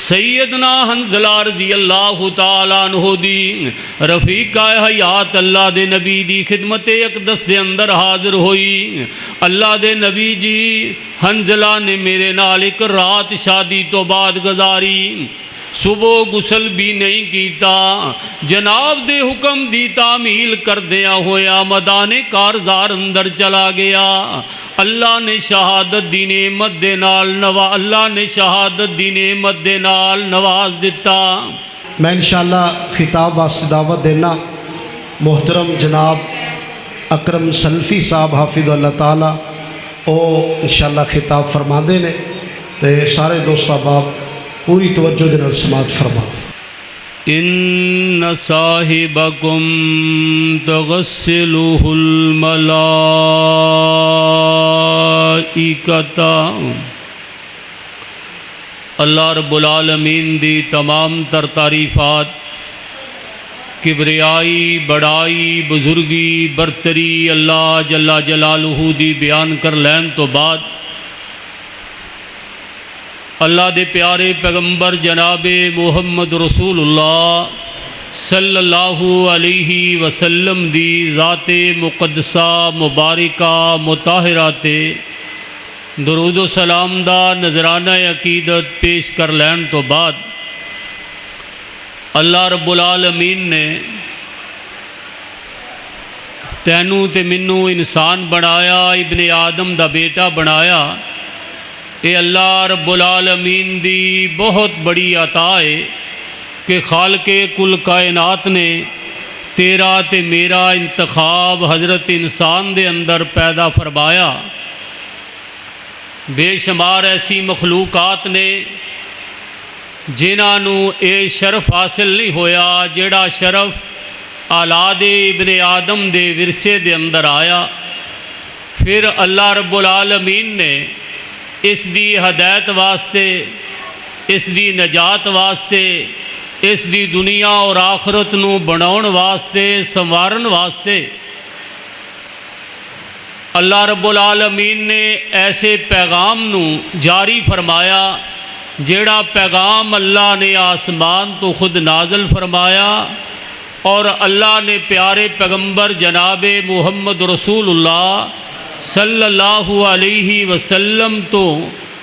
سیدنا حنظلہ رضی اللہ تعالیٰ عنہ دی رفیقہ حیات اللہ دے نبی دی خدمت اقدس دے اندر حاضر ہوئی۔ اللہ دے نبی جی حنظلہ نے میرے نال ایک رات شادی تو بعد گزاری، صبح غسل بھی نہیں کیتا، جناب دے حکم دی تعمیل کردیا ہویا میدان کارزار اندر چلا گیا۔ اللہ نے شہادت دی نعمت دے نال نواز دیتا۔ میں انشاءاللہ خطاب واسطے دعوت دینا محترم جناب اکرم سلفی صاحب حافظ اللہ تعالی او انشاءاللہ خطاب فرما دے نے تے سارے دوست احباب پوری توجہ دے نال سماعت فرماؤ۔ ان صاحبکم تغسلہ الملائکۃ۔ اللہ رب العالمین دی تمام تر تعریفات، کبریائی، بڑائی، بزرگی، برتری اللہ جل جلالہ دی بیان کر لین تو بعد اللہ دے پیارے پیغمبر جناب محمد رسول اللہ صلی اللہ علیہ وسلم دی ذات مقدسہ مبارکہ مطہرہ تے درود و سلام دا نذرانہ عقیدت پیش کر لین تو بعد اللہ رب العالمین نے تینوں تے منوں انسان بنایا، ابن آدم دا بیٹا بنایا۔ اے اللہ رب العالمین دی بہت بڑی عطا ہے کہ خالق کل کائنات نے تیرا تے میرا انتخاب حضرت انسان دے اندر پیدا فرمایا۔ بے شمار ایسی مخلوقات نے جنہاں نو اے شرف حاصل نہیں ہویا جڑا شرف اولاد ابن آدم دے ورثے دے اندر آیا۔ پھر اللہ رب العالمین نے اس دی ہدایت واسطے، اس دی نجات واسطے، اس دی دنیا اور آخرت نو بناؤن واسطے، سنوارن واسطے اللہ رب العالمین نے ایسے پیغام نو جاری فرمایا جیڑا پیغام اللہ نے آسمان تو خود نازل فرمایا اور اللہ نے پیارے پیغمبر جناب محمد رسول اللہ صلی اللہ علیہ وسلم تو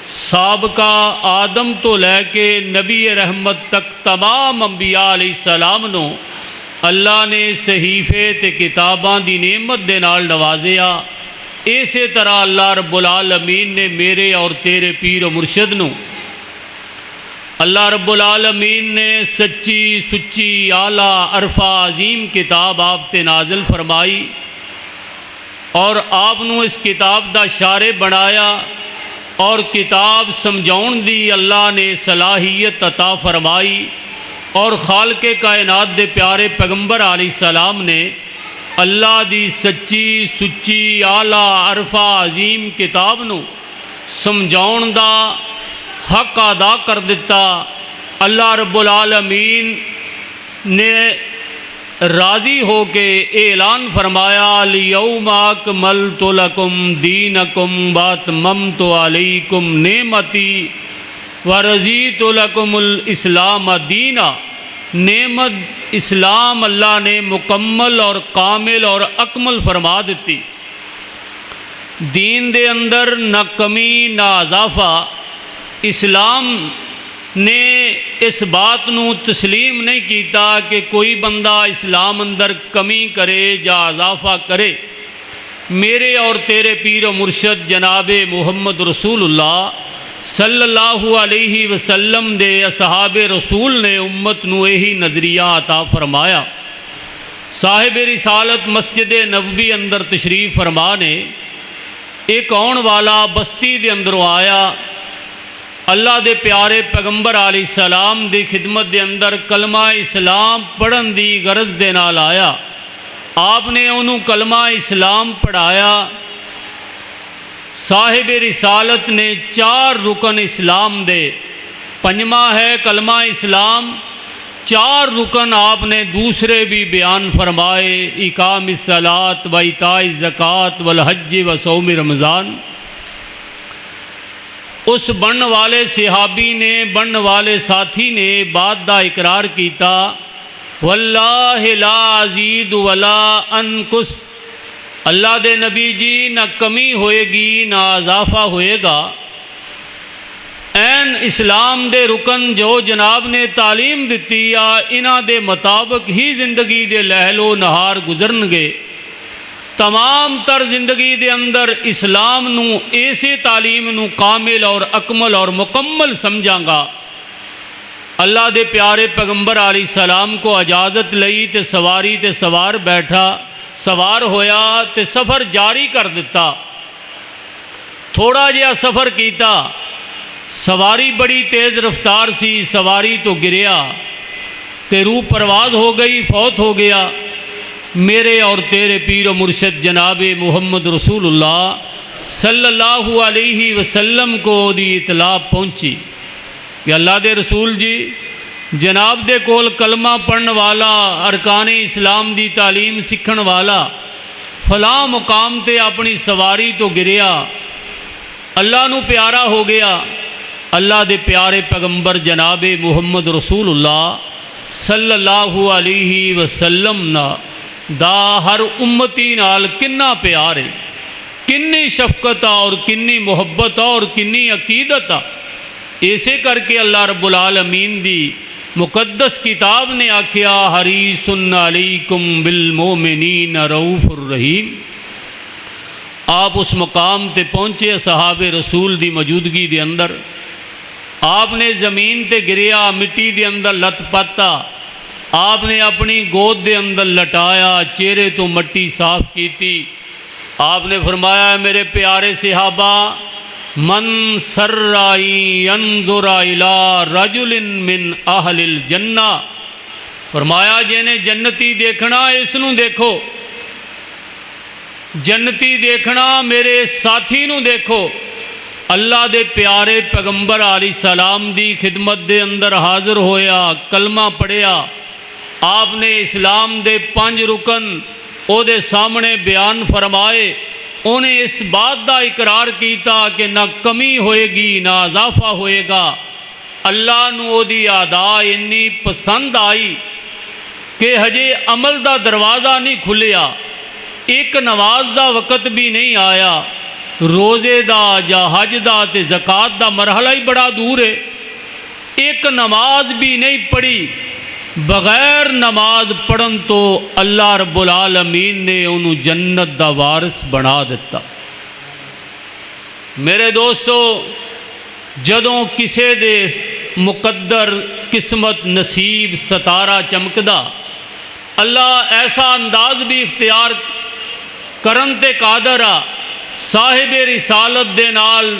سابقہ آدم تو لے کے نبی رحمت تک تمام انبیاء علیہ السلام نو اللہ نے صحیفے تے کتاباں دی نعمت دے نال نوازیا۔ اسی طرح اللہ رب العالمین نے میرے اور تیرے پیر و مرشد نو اللہ رب العالمین نے سچی سچی اعلیٰ عرفہ عظیم کتاب آپ تے نازل فرمائی اور آپ نو اس کتاب دا شارع بنایا اور کتاب سمجھاؤن دی اللہ نے صلاحیت عطا فرمائی اور خالق کائنات دے پیارے پیغمبر علیہ السلام نے اللہ دی سچی سچی اعلیٰ عرفہ عظیم کتاب نو سمجھاؤن دا حق ادا کر دیتا۔ اللہ رب العالمین نے راضی ہو کے اعلان فرمایا الیوم اکملت لکم دینکم واتممت علیکم نعمتی ورضیت لکم الاسلام دینا۔ نعمت اسلام اللہ نے مکمل اور کامل اور اکمل فرما دیتی۔ دین دے اندر نہ کمی نہ اضافہ۔ اسلام نے اس بات نو تسلیم نہیں کیتا کہ کوئی بندہ اسلام اندر کمی کرے یا اضافہ کرے۔ میرے اور تیرے پیر و مرشد جناب محمد رسول اللہ صلی اللہ علیہ وسلم دے اصحاب رسول نے امت نو یہی نظریہ عطا فرمایا۔ صاحب رسالت مسجد نبوی اندر تشریف فرما نے ایک آن والا بستی دے اندروں آیا، اللہ دے پیارے پیغمبر علیہ السلام دی خدمت دے اندر کلمہ اسلام پڑھن دی غرض دے نال آیا۔ آپ نے انہوں کلمہ اسلام پڑھایا۔ صاحب رسالت نے 4 رکن اسلام دے، پنجواں ہے کلمہ اسلام، 4 رکن آپ نے دوسرے بھی بیان فرمائے، اقام الصلاۃ و ایتاء الزکوٰۃ والحج و صوم رمضان۔ اس بننے والے صحابی نے بننے والے ساتھی نے بات دا اقرار کیتا، واللہ لا ازید ولا انقص، اللہ دے نبی جی نہ کمی ہوئے گی نہ اضافہ ہوئے گا۔ این اسلام دے رکن جو جناب نے تعلیم دیتی آ انہاں دے مطابق ہی زندگی دے لہل و نہار گزرن گے۔ تمام تر زندگی دے اندر اسلام نو ایسے تعلیم نو کامل اور اکمل اور مکمل سمجھاں گا۔ اللہ دے پیارے پیغمبر علیہ السلام کو اجازت لئی تے سواری تے سوار بیٹھا، سوار ہویا تے سفر جاری کر دیتا۔ تھوڑا جہا سفر کیتا، سواری بڑی تیز رفتار سی، سواری تو گریا تے روح پرواز ہو گئی، فوت ہو گیا۔ میرے اور تیرے پیر و مرشد جناب محمد رسول اللہ صلی اللہ علیہ وسلم کو دی اطلاع پہنچی کہ اللہ دے رسول جی جناب دے کول کلمہ پڑھن والا، ارکان اسلام دی تعلیم سکھن والا فلاں مقام تے اپنی سواری تو گریا، اللہ نو پیارا ہو گیا۔ اللہ دے پیارے پیغمبر جناب محمد رسول اللہ صلی اللہ علیہ وسلم نا دا ہر امتی نال کنا پیار ہے، کنی شفقت اور کنی محبت اور کنی عقیدت۔ ایسے کر کے اللہ رب العالمین دی مقدس کتاب نے آکھیا حریص علیکم بالمومنین رؤوف الرحیم۔ آپ اس مقام تے پہنچے صحاب رسول دی موجودگی دے اندر، آپ نے زمین تے گریا، مٹی دے اندر لت پاتا، آپ نے اپنی گود دے اندر لٹایا، چہرے تو مٹی صاف کیتی۔ آپ نے فرمایا میرے پیارے صحابہ، من سرائی ینظر الی رجل من اہل الجنہ، فرمایا جنہیں جنتی دیکھنا اس نو دیکھو، جنتی دیکھنا میرے ساتھی نو دیکھو۔ اللہ دے پیارے پیغمبر علیہ السلام دی خدمت دے اندر حاضر ہویا، کلمہ پڑھیا، آپ نے اسلام دے 5 رکن او دے سامنے بیان فرمائے۔ انہیں اس بات دا اقرار کیتا کہ نہ کمی ہوئے گی نہ اضافہ ہوئے گا۔ اللہ نو او دی ادا اتنی پسند آئی کہ ہجے عمل دا دروازہ نہیں کھلیا، ایک نماز دا وقت بھی نہیں آیا، روزے دا یا حج دا تے زکوٰۃ دا مرحلہ ہی بڑا دور ہے، ایک نماز بھی نہیں پڑھی۔ بغیر نماز پڑھن تو اللہ رب العالمین نے انہوں جنت دا وارث بنا دیتا۔ میرے دوستو، جدوں کسے دے مقدر قسمت نصیب ستارہ چمکدا، اللہ ایسا انداز بھی اختیار کرن تے قادر آ، صاحب رسالت دے نال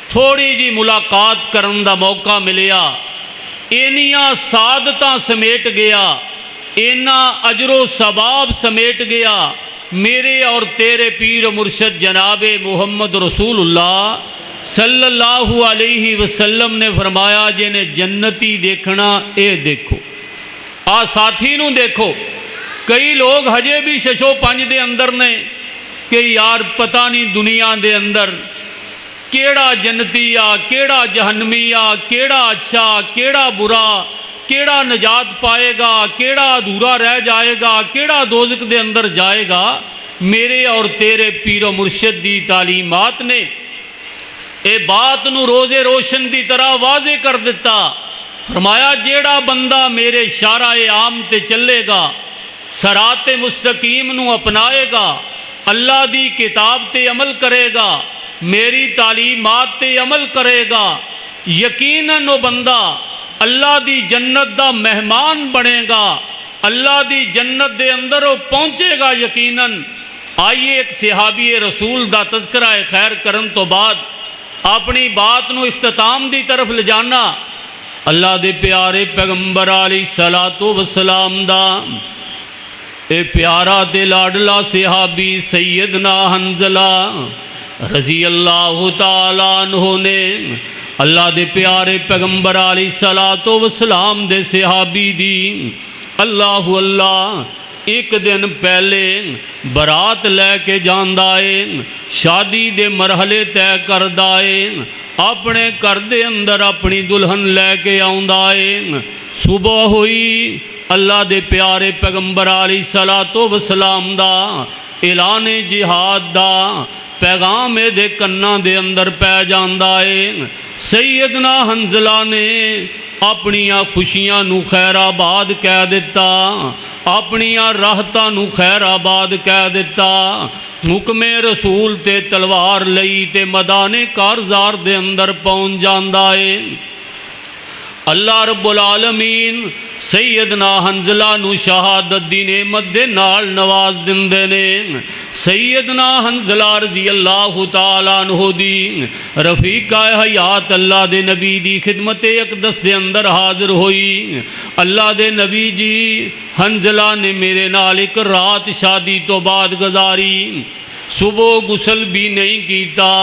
تھوڑی جی ملاقات کرن دا موقع ملیا، اینیاں سعادتاں سمیٹ گیا، اینا اجر و ثواب سمیٹ گیا۔ میرے اور تیرے پیر و مرشد جناب محمد رسول اللہ صلی اللہ علیہ وسلم نے فرمایا جنہیں جنتی دیکھنا اے دیکھو، آ ساتھی نو دیکھو۔ کئی لوگ ہجے بھی ششو پنج دے اندر نے کہ یار پتہ نہیں دنیا دے اندر کیڑا جنتی آ، کیڑا جہنمی آ، کیڑا اچھا، کیڑا برا، کیڑا نجات پائے گا، کیڑا ادھورا رہ جائے گا، کیڑا دوزخ دے اندر جائے گا۔ میرے اور تیرے پیر و مرشد دی تعلیمات نے اے بات نو روزے روشن دی طرح واضح کر دیتا۔ فرمایا جیڑا بندہ میرے شارع عام تے چلے گا، صراط مستقیم نو اپنائے گا، اللہ دی کتاب تے عمل کرے گا، میری تعلیمات تے عمل کرے گا، یقیناً وہ بندہ اللہ دی جنت دا مہمان بنے گا، اللہ دی جنت دے اندر وہ پہنچے گا یقیناً۔ آئیے ایک صحابی رسول دا تذکرہ خیر کرن تو بعد اپنی بات نو اختتام دی طرف لے جانا۔ اللہ دے پیارے پیغمبر علیہ الصلوۃ والسلام دا اے پیارا تے لاڈلا صحابی سیدنا حنظلہ رضی اللہ تعالیٰ عنہ نے اللہ دے پیارے پیغمبر علیہ الصلوۃ والسلام دے صحابی دی اللہ ایک دن پہلے برات لے کے جاندہ ہے، شادی دے مرحلے طے کردہ ہے، اپنے گھر دے اندر اپنی دلہن لے کے آوندا ہے۔ صبح ہوئی اللہ دے پیارے پیغمبر علیہ الصلوۃ والسلام دا اعلان جہاد دا پیغام دے کناں دے اندر پہ جاندا ہے۔ سیدنا حنظلہ نے اپنیاں خوشیاں نو خیر آباد کہہ دیتا، اپنیاں راحتاں نو خیر آباد کہہ دیتا۔ حکم رسول تے تلوار لئی تے میدان کارزار دے اندر پہنچ جاندا ہے۔ اللہ رب العالمین سیدنا حنظلہ نو شہادت دی نعمت دے نال نواز دندے نے۔ سیدنا حنظلہ رضی اللہ تعالیٰ عنہ دی رفیقہ حیات اللہ دے نبی دی خدمت اقدس دے اندر حاضر ہوئی۔ اللہ دے نبی جی حنظلہ نے میرے نال ایک رات شادی تو بعد گزاری، صبح غسل بھی نہیں کیتا،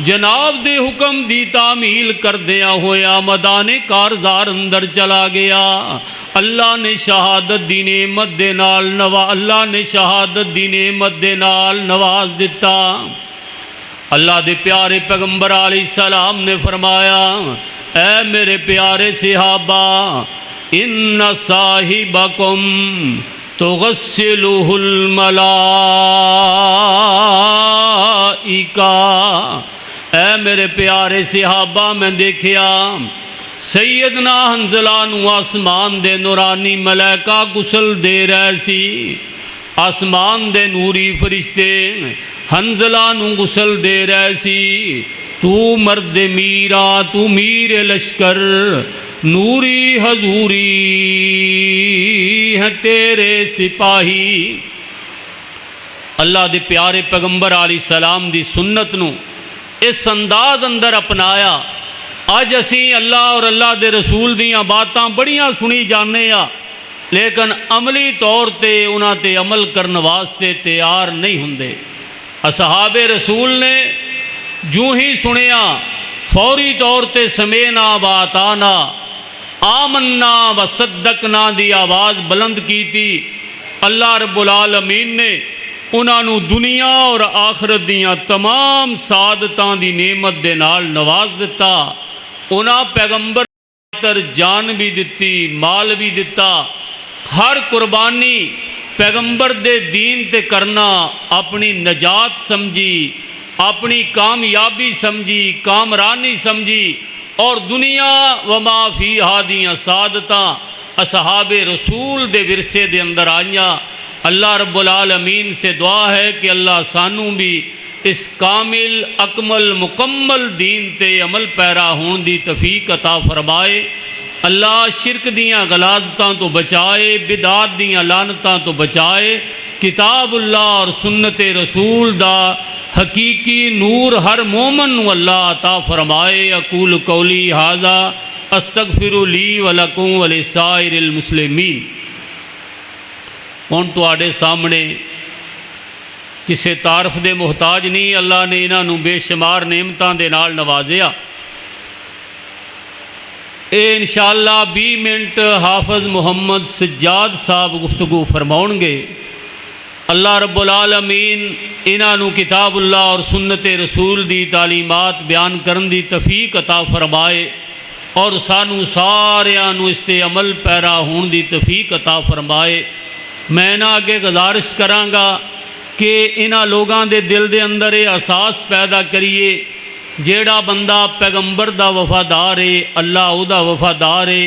جناب دے حکم دی تعمیل کردیا ہویا میدان کارزار اندر چلا گیا۔ اللہ نے شہادت دی نعمت دے نال نواز دیتا۔ اللہ دے پیارے پیغمبر علیہ السلام نے فرمایا، اے میرے پیارے صحابہ، ان صاحبکم تغسلہ الملائکہ۔ اے میرے پیارے صحابہ، میں دیکھیا سیدنا حنظلہ نو آسمان دے نورانی ملائکہ غسل دے رہے سی۔ آسمان دے نوری فرشتے حنظلہ نو غسل دے رہے سی۔ تو مرد میرا، تو میر لشکر، نوری حضوری ہے تیرے سپاہی۔ اللہ دے پیارے پیغمبر علیہ السلام دی سنت نو اس انداز اندر اپنایا۔ اج اسی اللہ اور اللہ دے رسول دیاں باتاں بڑیاں سنی جانے آ، لیکن عملی طور تے انہاں تے عمل کرن واسطے تیار نہیں ہوندے۔ اصحاب رسول نے جو ہی سنیا فوری طور تے سمینا واتانا، آمنا وصدقنا دی آواز بلند کی تھی۔ اللہ رب العالمین نے انہاں نو دنیا اور آخرت دیاں تمام سعادتاں دی نعمت دے نال نواز دیتا۔ انہاں پیغمبر تر جان بھی دتی، مال بھی دتا۔ ہر قربانی پیغمبر دے دین تے کرنا اپنی نجات سمجھی، اپنی کامیابی سمجھی، کامرانی سمجھی، اور دنیا وما فیہا دیاں سعادتاں اصحاب رسول دے ورثے دے اندر آئیاں۔ اللہ رب العالمین سے دعا ہے کہ اللہ سانوں بھی اس کامل اکمل مکمل دین تے عمل پیرا ہون دی توفیق عطا فرمائے۔ اللہ شرک دیاں غلاظتاں تو بچائے، بدعات دیاں لعنتاں تو بچائے۔ کتاب اللہ اور سنت رسول دا حقیقی نور ہر مومن نو اللہ عطا فرمائے۔ اقول قولی ھذا استغفر لی ولکم ولسائر المسلمین۔ ہن تواڈے سامنے کسے تعارف دے محتاج نہیں، اللہ نے انہاں نو بے شمار نعمتاں دے نال نوازیا۔ اے انشاءاللہ 20 منٹ حافظ محمد سجاد صاحب گفتگو فرماؤن گے۔ اللہ رب العالمین انہاں نو کتاب اللہ اور سنت رسول دی تعلیمات بیان کرن دی توفیق عطا فرمائے، اور سانو ساریاں نو اس تے عمل پیرا ہون دی توفیق عطا فرمائے۔ میں نہ اگے گزارش کراں گا کہ انہاں لوگاں دے دل دے اندر یہ احساس پیدا کریے، جیڑا بندہ پیغمبر دا وفادار ہے اللہ او دا وفادار ہے،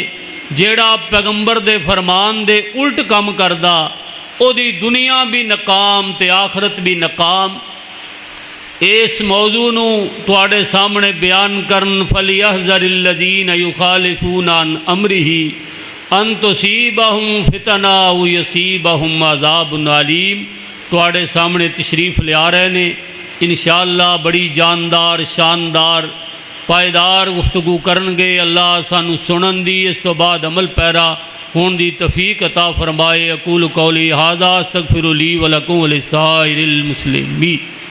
جیڑا پیغمبر دے فرمان دے الٹ کم کردا او دی دنیا بھی ناکام تے آخرت بھی ناکام۔ اس موضوع نو تواڈے سامنے بیان کرن فلیحذر الذین یخالفون عن امرہ ان تصیبہم فتنہ او یصیبہم عذاب علیم۔ تواڈے سامنے تشریف لے آ رہے نے، انشاءاللہ بڑی جاندار شاندار پائیدار گفتگو کرنگے۔ اللہ سانو سنن دی اس تو بعد عمل پیرا ہون دی توفیق عطا فرمائے۔ اقول قولی ھذا استغفر لی ولکم ولسائر المسلمین۔